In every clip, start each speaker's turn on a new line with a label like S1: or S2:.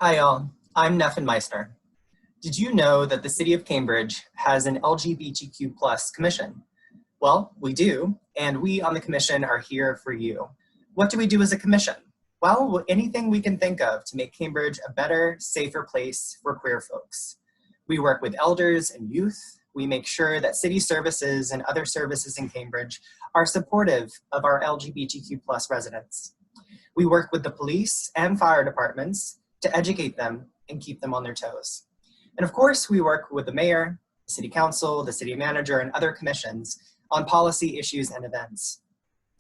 S1: Hi, y'all. I'm Neffin Meissner. Did you know that the City of Cambridge has an LGBTQ plus commission? Well, we do, and we on the commission are here for you. What do we do as a commission? Well, anything we can think of to make Cambridge a better, safer place for queer folks. We work with elders and youth. We make sure that city services and other services in Cambridge are supportive of our LGBTQ plus residents. We work with the police and fire departments to educate them and keep them on their toes. And of course, we work with the mayor, the city council, the city manager, and other commissions on policy issues and events.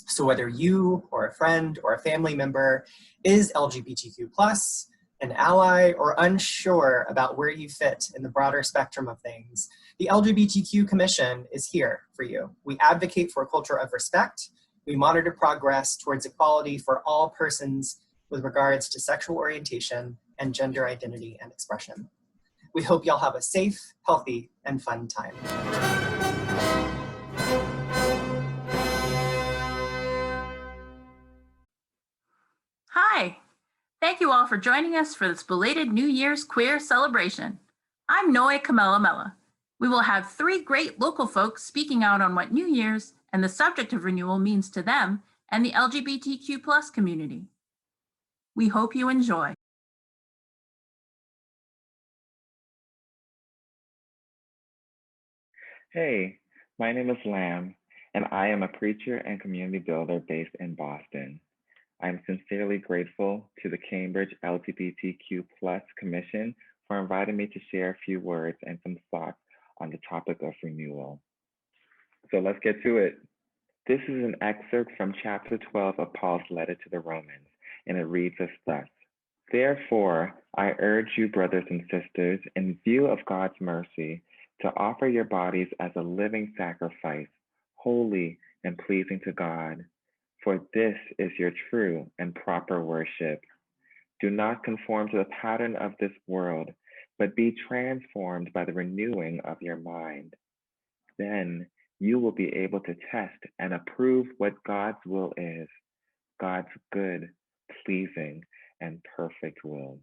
S1: So whether you or a friend or a family member is LGBTQ+, an ally, or unsure about where you fit in the broader spectrum of things, the LGBTQ Commission is here for you. We advocate for a culture of respect. We monitor progress towards equality for all persons with regards to sexual orientation and gender identity and expression. We hope y'all have a safe, healthy, and fun time.
S2: Hi, thank you all for joining us for this belated New Year's queer celebration. I'm Noe Kamela. We will have three great local folks speaking out on what New Year's and the subject of renewal means to them and the LGBTQ plus community. We hope you enjoy.
S3: Hey, my name is Lam, and I am a preacher and community builder based in Boston. I am sincerely grateful to the Cambridge LGBTQ Plus Commission for inviting me to share a few words and some thoughts on the topic of renewal. So let's get to it. This is an excerpt from chapter 12 of Paul's letter to the Romans, and it reads as thus. Therefore, I urge you, brothers and sisters, in view of God's mercy, to offer your bodies as a living sacrifice, holy and pleasing to God, for this is your true and proper worship. Do not conform to the pattern of this world, but be transformed by the renewing of your mind. Then you will be able to test and approve what God's will is, God's good, pleasing, and perfect will.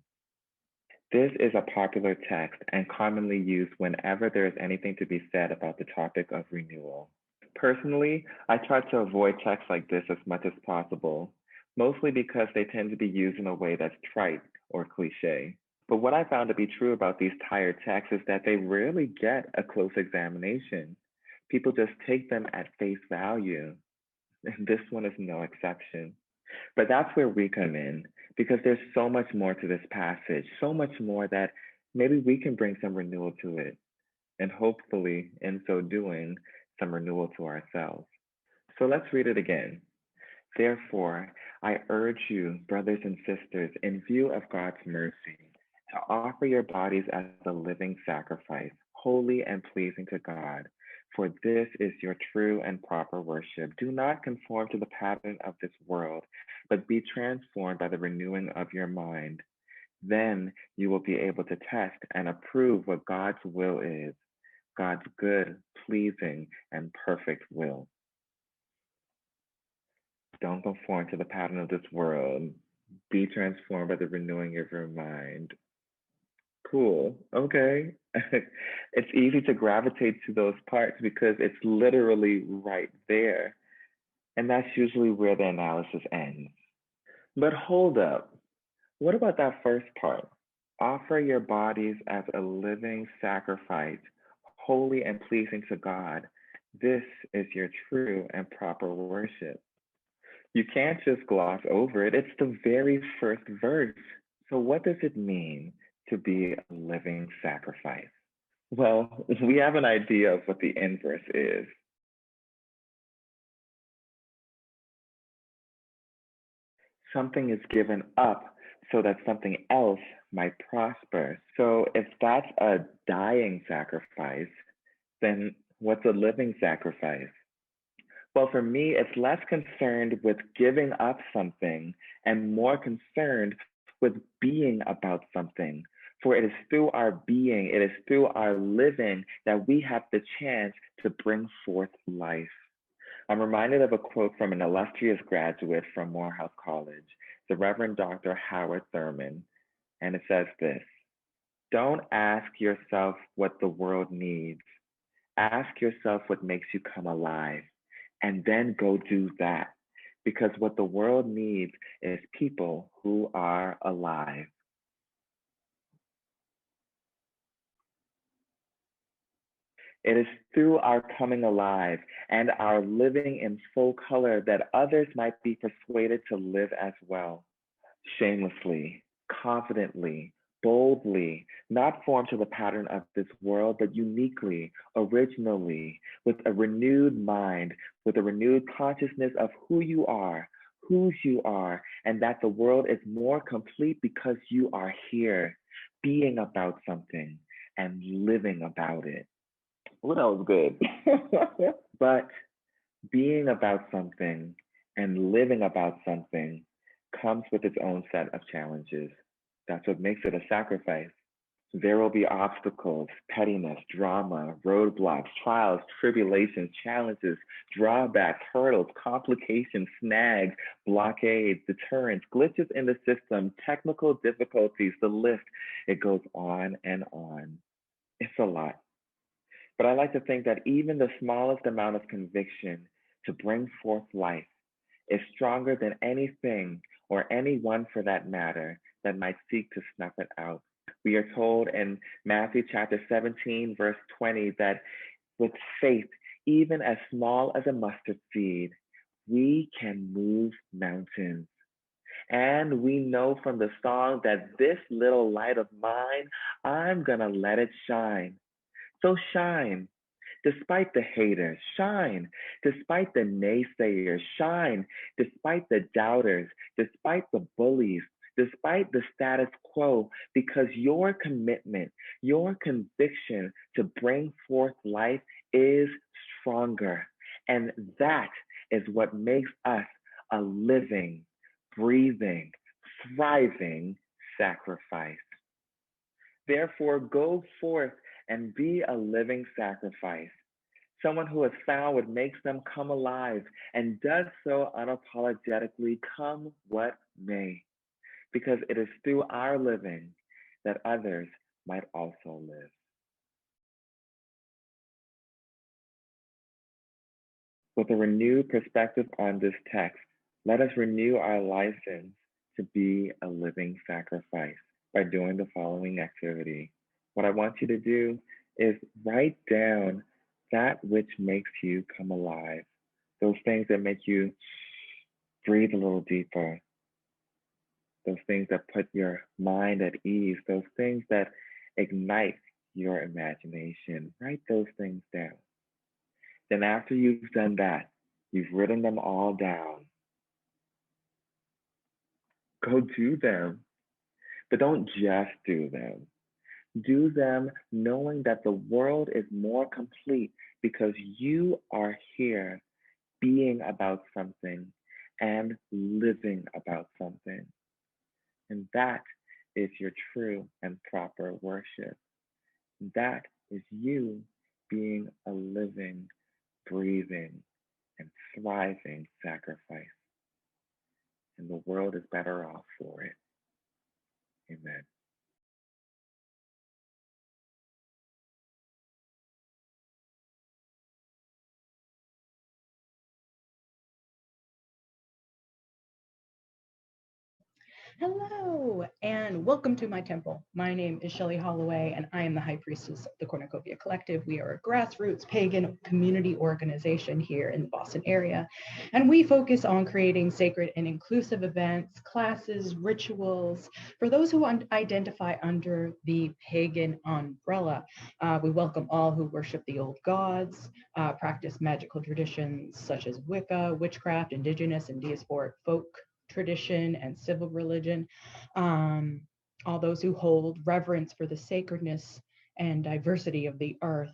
S3: This is a popular text and commonly used whenever there is anything to be said about the topic of renewal. Personally, I try to avoid texts like this as much as possible, mostly because they tend to be used in a way that's trite or cliche. But what I found to be true about these tired texts is that they rarely get a close examination. People just take them at face value, and this one is no exception. But that's where we come in, because there's so much more to this passage, so much more that maybe we can bring some renewal to it, and hopefully, in so doing, some renewal to ourselves. So let's read it again. Therefore, I urge you, brothers and sisters, in view of God's mercy, to offer your bodies as a living sacrifice, holy and pleasing to God, for this is your true and proper worship. Do not conform to the pattern of this world, but be transformed by the renewing of your mind. Then you will be able to test and approve what God's will is, God's good, pleasing, and perfect will. Don't conform to the pattern of this world. Be transformed by the renewing of your mind. Cool. Okay. It's easy to gravitate to those parts because it's literally right there. And that's usually where the analysis ends. But hold up. What about that first part? Offer your bodies as a living sacrifice, holy and pleasing to God. This is your true and proper worship. You can't just gloss over it. It's the very first verse. So what does it mean to be a living sacrifice? Well, we have an idea of what the inverse is. Something is given up so that something else might prosper. So if that's a dying sacrifice, then what's a living sacrifice? Well, for me, it's less concerned with giving up something and more concerned with being about something. For it is through our being, it is through our living that we have the chance to bring forth life. I'm reminded of a quote from an illustrious graduate from Morehouse College, the Reverend Dr. Howard Thurman. And it says this: don't ask yourself what the world needs. Ask yourself what makes you come alive, and then go do that. Because what the world needs is people who are alive. It is through our coming alive and our living in full color that others might be persuaded to live as well, shamelessly, confidently, boldly, not formed to the pattern of this world, but uniquely, originally, with a renewed mind, with a renewed consciousness of who you are, whose you are, and that the world is more complete because you are here, being about something and living about it. Oh, that was good. But being about something and living about something comes with its own set of challenges. That's what makes it a sacrifice. There will be obstacles, pettiness, drama, roadblocks, trials, tribulations, challenges, drawbacks, hurdles, complications, snags, blockades, deterrents, glitches in the system, technical difficulties, the list. It goes on and on. It's a lot. But I like to think that even the smallest amount of conviction to bring forth life is stronger than anything or anyone for that matter that might seek to snuff it out. We are told in Matthew chapter 17, verse 20, that with faith, even as small as a mustard seed, we can move mountains. And we know from the song that this little light of mine, I'm gonna let it shine. So shine, despite the haters, shine, despite the naysayers, shine, despite the doubters, despite the bullies, despite the status quo, because your commitment, your conviction to bring forth life is stronger. And that is what makes us a living, breathing, thriving sacrifice. Therefore, go forth and be a living sacrifice. Someone who has found what makes them come alive and does so unapologetically, come what may, because it is through our living that others might also live. With a renewed perspective on this text, let us renew our license to be a living sacrifice by doing the following activity. What I want you to do is write down that which makes you come alive, those things that make you breathe a little deeper, those things that put your mind at ease, those things that ignite your imagination. Write those things down. Then after you've done that, you've written them all down, go do them. But don't just do them. Do them knowing that the world is more complete because you are here being about something and living about something. And that is your true and proper worship. That is you being a living, breathing, and thriving sacrifice. And the world is better off for it. Amen.
S4: Hello, and welcome to my temple. My name is Shelley Holloway, and I am the High Priestess of the Cornucopia Collective. We are a grassroots pagan community organization here in the Boston area, and we focus on creating sacred and inclusive events, classes, rituals for those who identify under the pagan umbrella. We welcome all who worship the old gods, practice magical traditions such as Wicca, witchcraft, indigenous and diasporic folk tradition and civil religion, all those who hold reverence for the sacredness and diversity of the earth,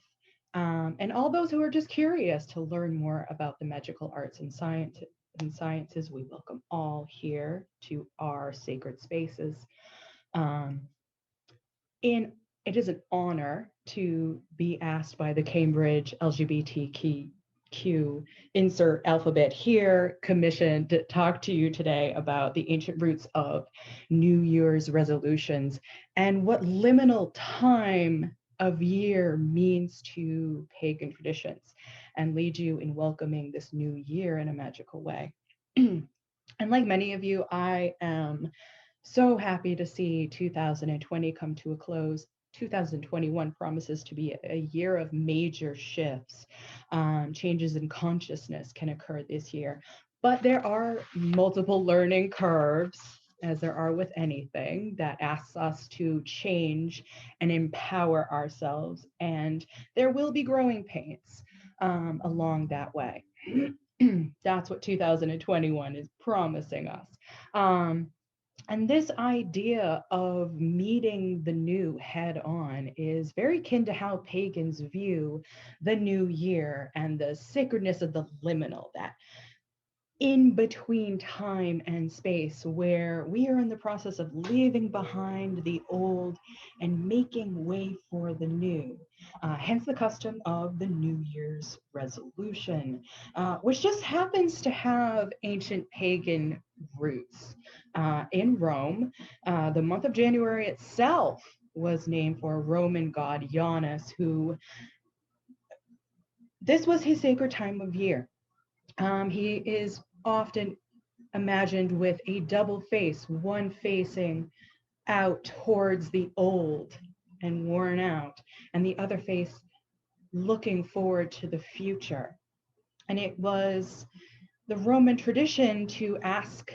S4: and all those who are just curious to learn more about the magical arts and sciences. We welcome all here to our sacred spaces. It is an honor to be asked by the Cambridge LGBTQ insert alphabet here, commissioned to talk to you today about the ancient roots of New Year's resolutions and what liminal time of year means to pagan traditions, and lead you in welcoming this new year in a magical way. And like many of you, I am so happy to see 2020 come to a close. 2021 promises to be a year of major shifts. Changes in consciousness can occur this year, but there are multiple learning curves, as there are with anything, that asks us to change and empower ourselves. And there will be growing pains along that way. That's what 2021 is promising us. And this idea of meeting the new head on is very kin to how pagans view the new year and the sacredness of the liminal, that in between time and space where we are in the process of leaving behind the old and making way for the new. Hence the custom of the New Year's resolution, which just happens to have ancient pagan roots. In Rome, the month of January itself was named for a Roman god, Janus, who this was his sacred time of year. He is often imagined with a double face, one facing out towards the old and worn out, and the other face looking forward to the future. And it was the Roman tradition to ask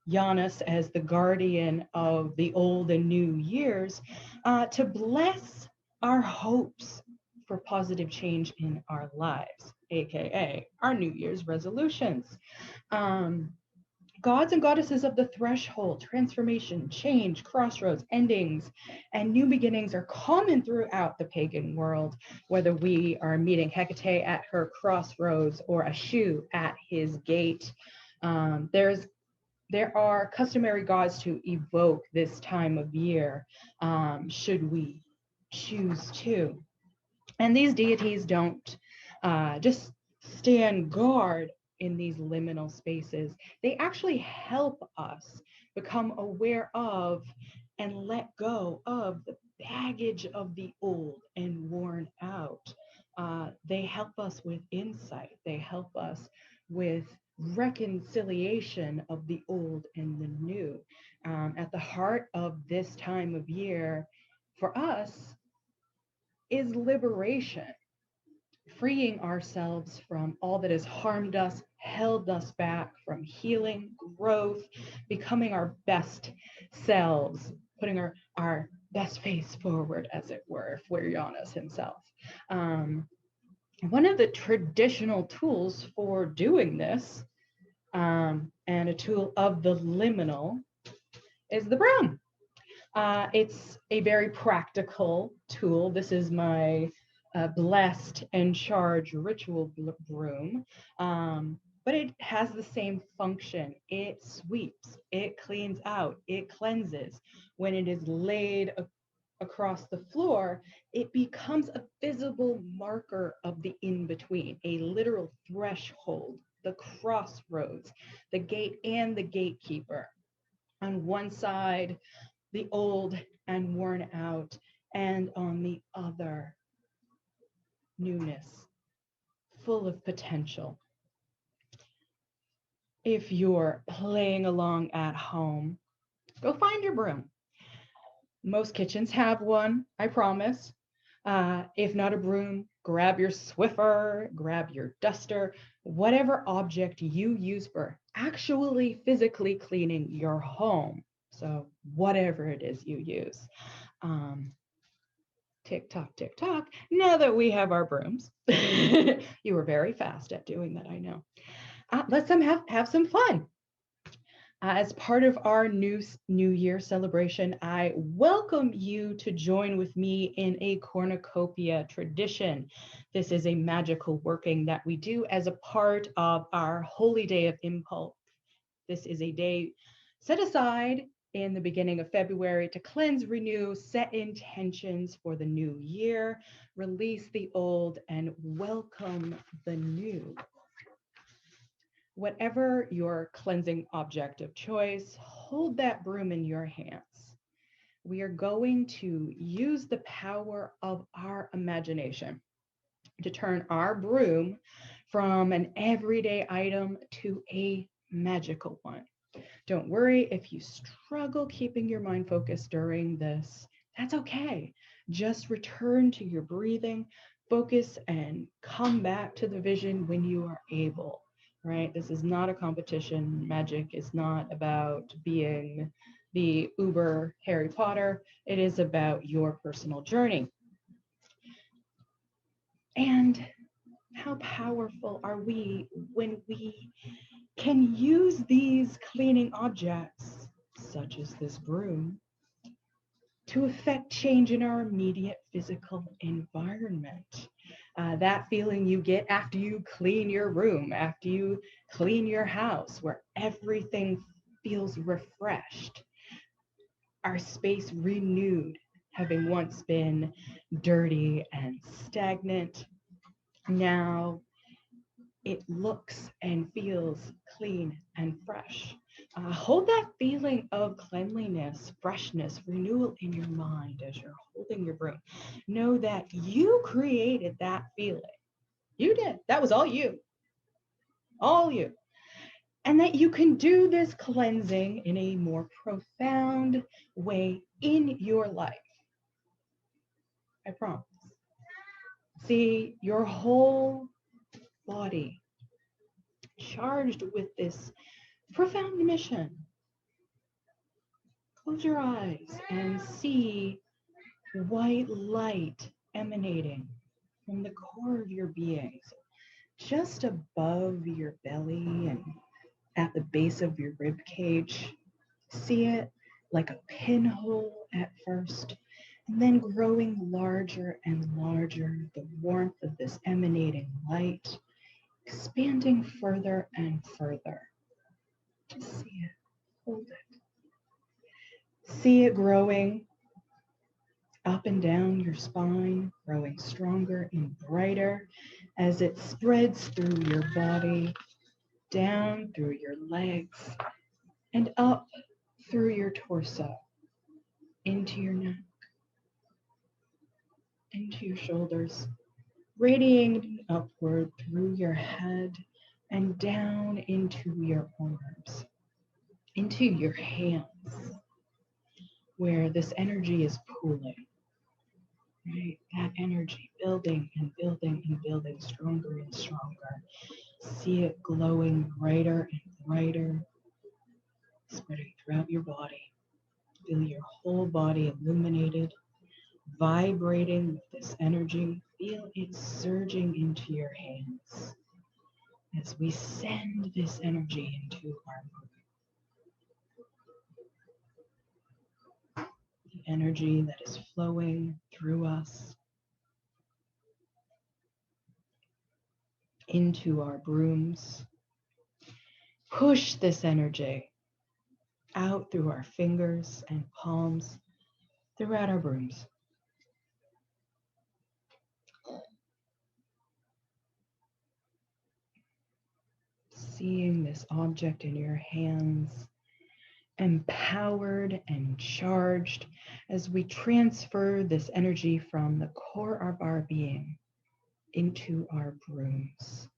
S4: Janus, as the guardian of the old and new years, to bless our hopes for positive change in our lives, aka our New Year's resolutions. Gods and goddesses of the threshold, transformation, change, crossroads, endings, and new beginnings are common throughout the pagan world, whether we are meeting Hecate at her crossroads or Ashu at his gate. There are customary gods to evoke this time of year, should we choose to. And these deities don't just stand guard in these liminal spaces. They actually help us become aware of and let go of the baggage of the old and worn out. They help us with insight. They help us with reconciliation of the old and the new. At the heart of this time of year for us is liberation, freeing ourselves from all that has harmed us, held us back from healing, growth, becoming our best selves, putting our best face forward, as it were, if we're Janus himself. One of the traditional tools for doing this, and a tool of the liminal, is the broom. It's a very practical tool. This is my blessed and charged ritual broom, but it has the same function. It sweeps, it cleans out, it cleanses. When it is laid across the floor, it becomes a visible marker of the in-between, a literal threshold, the crossroads, the gate and the gatekeeper. On one side, the old and worn out, and on the other, newness, full of potential. If you're playing along at home, go find your broom. Most kitchens have one, I promise. If not a broom, grab your Swiffer, grab your duster, whatever object you use for actually physically cleaning your home. So whatever it is you use. Tick tock, tick tock. Now that we have our brooms, you were very fast at doing that, I know. Let's have some fun. As part of our New Year celebration, I welcome you to join with me in a cornucopia tradition. This is a magical working that we do as a part of our Holy Day of Impulse. This is a day set aside in the beginning of February to cleanse, renew, set intentions for the new year, release the old, and welcome the new. Whatever your cleansing object of choice, hold that broom in your hands. We are going to use the power of our imagination to turn our broom from an everyday item to a magical one. Don't worry if you struggle keeping your mind focused during this. That's okay. Just return to your breathing, focus, and come back to the vision when you are able, right? This is not a competition. Magic is not about being the Uber Harry Potter. It is about your personal journey. And how powerful are we when we can use these cleaning objects, such as this broom, to affect change in our immediate physical environment. That feeling you get after you clean your room, after you clean your house, where everything feels refreshed, our space renewed, having once been dirty and stagnant. Now it looks and feels clean and fresh. Hold that feeling of cleanliness, freshness, renewal in your mind as you're holding your broom. Know that you created that feeling. You did. That was all you. All you. And that you can do this cleansing in a more profound way in your life. I promise. See, your whole body charged with this profound mission. Close your eyes and see white light emanating from the core of your being, just above your belly and at the base of your rib cage. See it like a pinhole at first, and then growing larger and larger, the warmth of this emanating light, expanding further and further. Just see it, hold it. See it growing up and down your spine, growing stronger and brighter as it spreads through your body, down through your legs, and up through your torso, into your neck, into your shoulders, radiating upward through your head and down into your arms, into your hands, where this energy is pooling, right? That energy building and building and building, stronger and stronger. See it glowing brighter and brighter, spreading throughout your body. Feel your whole body illuminated, vibrating with this energy. Feel it surging into your hands as we send this energy into our body. The energy that is flowing through us into our brooms. Push this energy out through our fingers and palms, throughout our brooms. Seeing this object in your hands, empowered and charged as we transfer this energy from the core of our being into our brooms.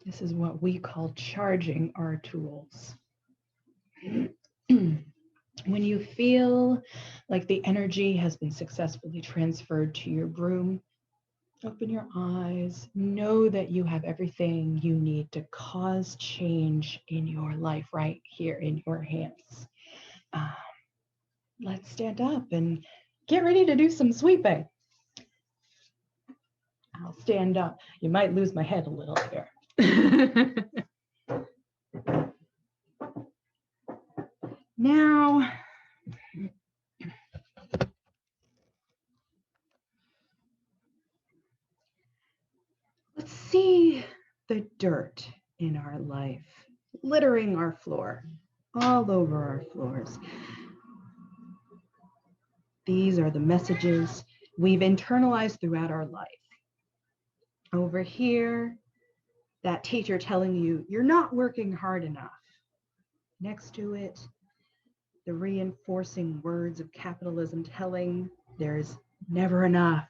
S4: This is what we call charging our tools. When you feel like the energy has been successfully transferred to your broom, open your eyes. Know that you have everything you need to cause change in your life right here in your hands. Let's stand up and get ready to do some sweeping. I'll stand up. You might lose my head a little here. Now, let's see the dirt in our life, littering our floor, all over our floors. These are the messages we've internalized throughout our life. Over here, that teacher telling you you're not working hard enough. Next to it, the reinforcing words of capitalism telling there's never enough.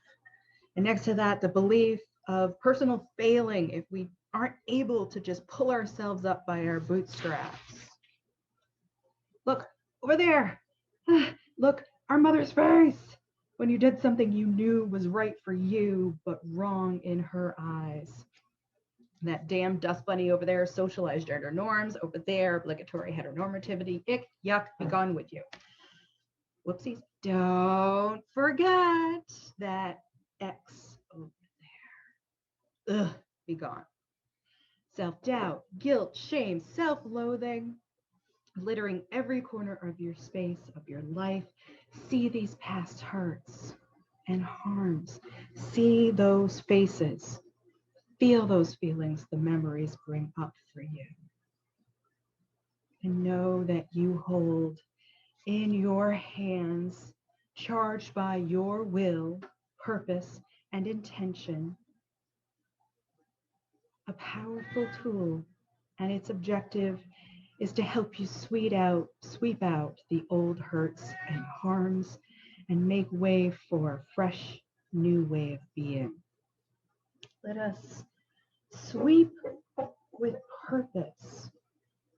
S4: And next to that, the belief of personal failing if we aren't able to just pull ourselves up by our bootstraps. Look, over there. Look, our mother's face. When you did something you knew was right for you, but wrong in her eyes. That damn dust bunny over there, socialized gender norms. Over there, obligatory heteronormativity. Ick, yuck, be gone with you. Whoopsies. Don't forget that X over there. Ugh, be gone. Self-doubt, guilt, shame, self-loathing, littering every corner of your space, of your life. See these past hurts and harms. See those faces. Feel those feelings the memories bring up for you. And know that you hold in your hands, charged by your will, purpose, and intention, a powerful tool, and its objective is to help you sweep out the old hurts and harms and make way for a fresh, new way of being. Let us sweep with purpose.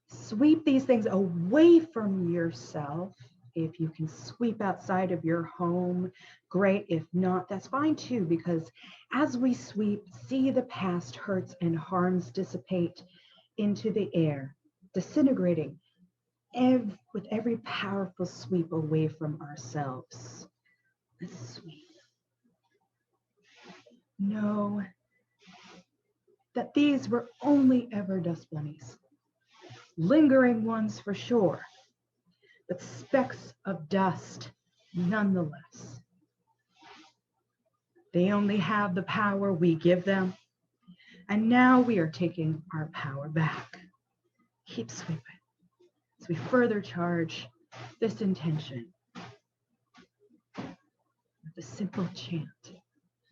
S4: Sweep these things away from yourself. If you can sweep outside of your home, great. If not, that's fine too, because as we sweep, see the past hurts and harms dissipate into the air, disintegrating with every powerful sweep away from ourselves. Let's sweep. Know that these were only ever dust bunnies, lingering ones for sure, but specks of dust nonetheless. They only have the power we give them, and now we are taking our power back. Keep sweeping as we further charge this intention with a simple chant.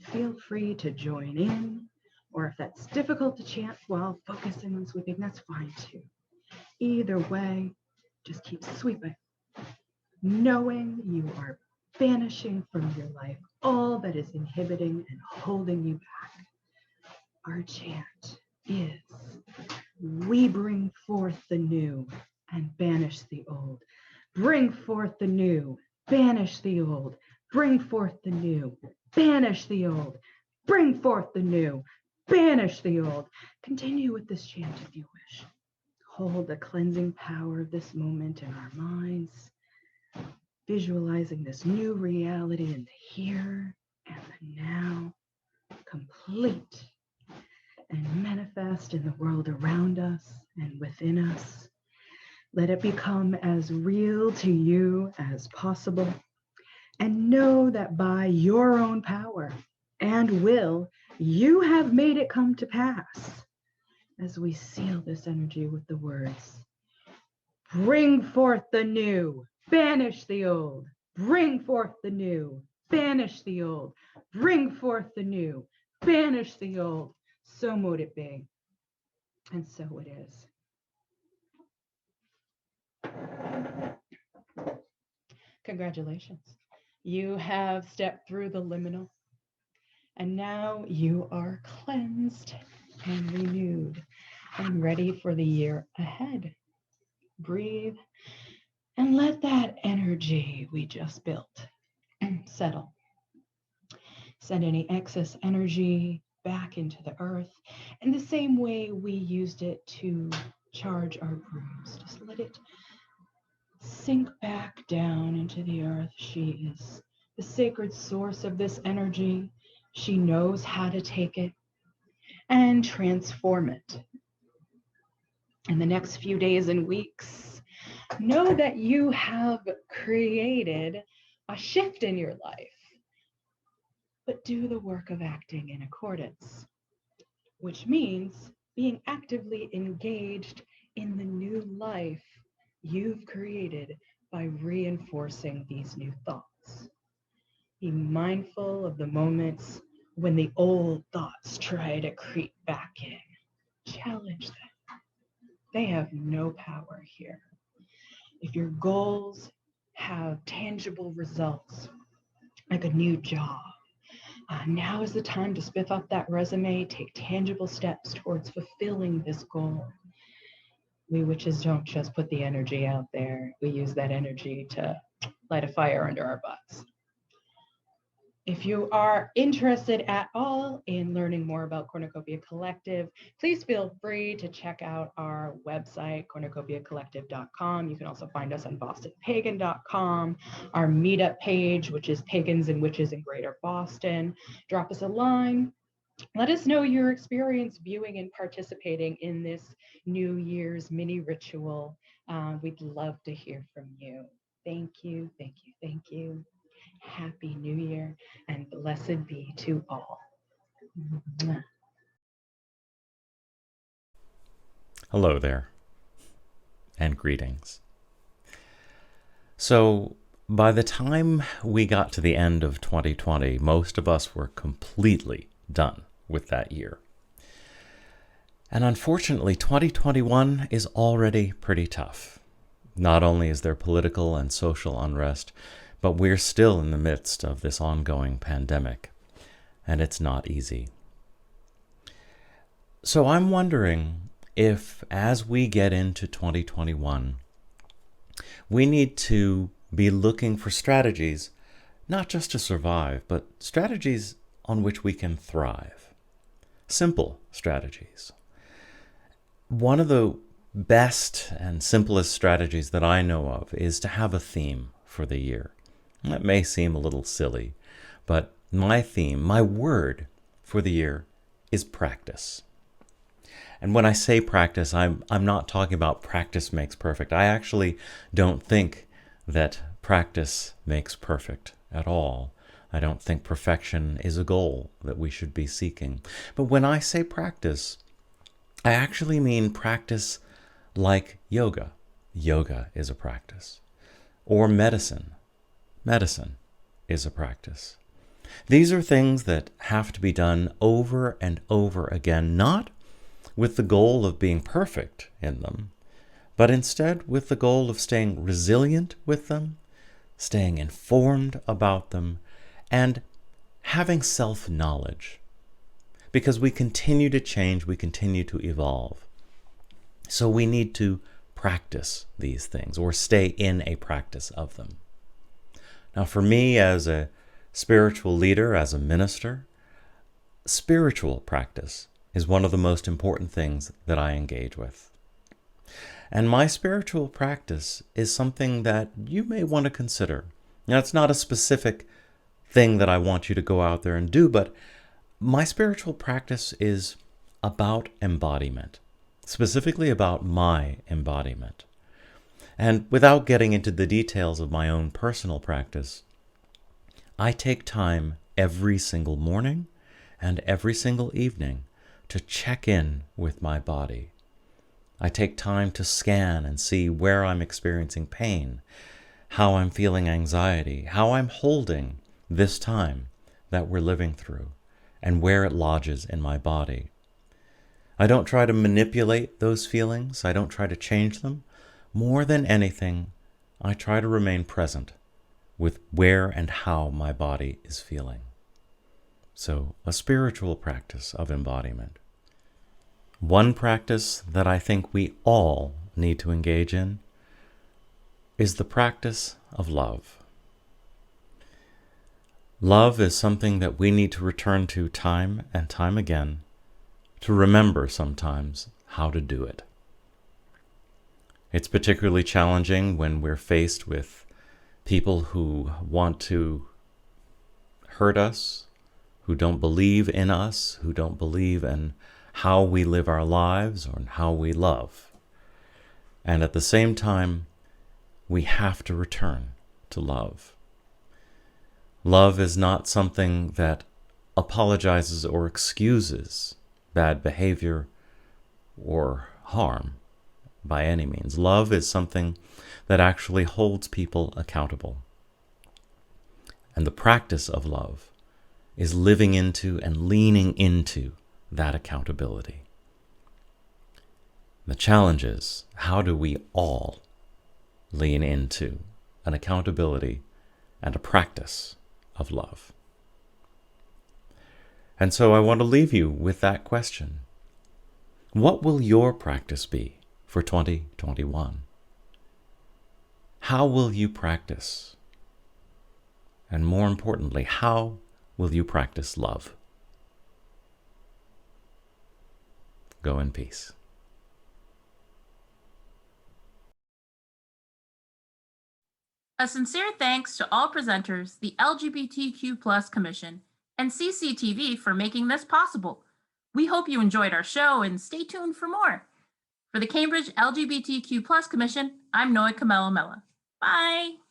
S4: Feel free to join in, or if that's difficult to chant while focusing on sweeping, that's fine too. Either way, just keep sweeping, knowing you are banishing from your life all that is inhibiting and holding you back. Our chant is, we bring forth the new and banish the old. Bring forth the new, banish the old. Bring forth the new, banish the old. Bring forth the new, banish the old. Continue with this chant if you wish. Hold the cleansing power of this moment in our minds, visualizing this new reality in the here and the now, complete and manifest in the world around us and within us. Let it become as real to you as possible, and know that by your own power and will, you have made it come to pass. As we seal this energy with the words, bring forth the new, banish the old. Bring forth the new, banish the old. Bring forth the new, banish the old. So mote it be, and so it is. Congratulations. You have stepped through the liminal, and now you are cleansed and renewed and ready for the year ahead. Breathe and let that energy we just built settle. Send any excess energy back into the earth in the same way we used it to charge our brooms. Just let it sink back down into the earth. She is the sacred source of this energy. She knows how to take it and transform it. In the next few days and weeks, know that you have created a shift in your life, but do the work of acting in accordance, which means being actively engaged in the new life you've created by reinforcing these new thoughts. Be mindful of the moments when the old thoughts try to creep back in. Challenge them. They have no power here. If your goals have tangible results, like a new job, now is the time to spiff up that resume, take tangible steps towards fulfilling this goal. We witches don't just put the energy out there. We use that energy to light a fire under our butts. If you are interested at all in learning more about Cornucopia Collective, please feel free to check out our website, cornucopiacollective.com. You can also find us on bostonpagan.com, our meetup page, which is Pagans and Witches in Greater Boston. Drop us a line. Let us know your experience viewing and participating in this New Year's mini ritual. We'd love to hear from you. Thank you, thank you, thank you. Happy New Year and blessed be to all.
S5: Hello there, and greetings. So, by the time we got to the end of 2020, most of us were completely done with that year. And unfortunately, 2021 is already pretty tough. Not only is there political and social unrest, but we're still in the midst of this ongoing pandemic, and it's not easy. So I'm wondering if, as we get into 2021, we need to be looking for strategies, not just to survive, but strategies on which we can thrive. Simple strategies. One of the best and simplest strategies that I know of is to have a theme for the year. That may seem a little silly, but my theme, my word for the year is practice. And when I say practice, I'm not talking about practice makes perfect. I actually don't think that practice makes perfect at all. I don't think perfection is a goal that we should be seeking. But when I say practice, I actually mean practice like yoga. Yoga is a practice. Or medicine. Medicine is a practice. These are things that have to be done over and over again, not with the goal of being perfect in them, but instead with the goal of staying resilient with them, staying informed about them, and having self-knowledge. Because we continue to change, we continue to evolve. So we need to practice these things, or stay in a practice of them. Now, for me as a spiritual leader, as a minister, spiritual practice is one of the most important things that I engage with. And my spiritual practice is something that you may want to consider. Now, it's not a specific thing that I want you to go out there and do, but my spiritual practice is about embodiment, specifically about my embodiment. And without getting into the details of my own personal practice, I take time every single morning and every single evening to check in with my body. I take time to scan and see where I'm experiencing pain, how I'm feeling anxiety, how I'm holding this time that we're living through, and where it lodges in my body. I don't try to manipulate those feelings. I don't try to change them. More than anything, I try to remain present with where and how my body is feeling. So, a spiritual practice of embodiment. One practice that I think we all need to engage in is the practice of love. Love is something that we need to return to time and time again, to remember sometimes how to do it. It's particularly challenging when we're faced with people who want to hurt us, who don't believe in us, who don't believe in how we live our lives or how we love. And at the same time, we have to return to love. Love is not something that apologizes or excuses bad behavior or harm by any means. Love is something that actually holds people accountable. And the practice of love is living into and leaning into that accountability. The challenge is, how do we all lean into an accountability and a practice of love? And so I want to leave you with that question. What will your practice be for 2021? How will you practice? And more importantly, how will you practice love? Go in peace.
S2: A sincere thanks to all presenters, the LGBTQ+ Commission, and CCTV for making this possible. We hope you enjoyed our show and stay tuned for more. For the Cambridge LGBTQ+ Commission, I'm Noe Kamelamela. Bye.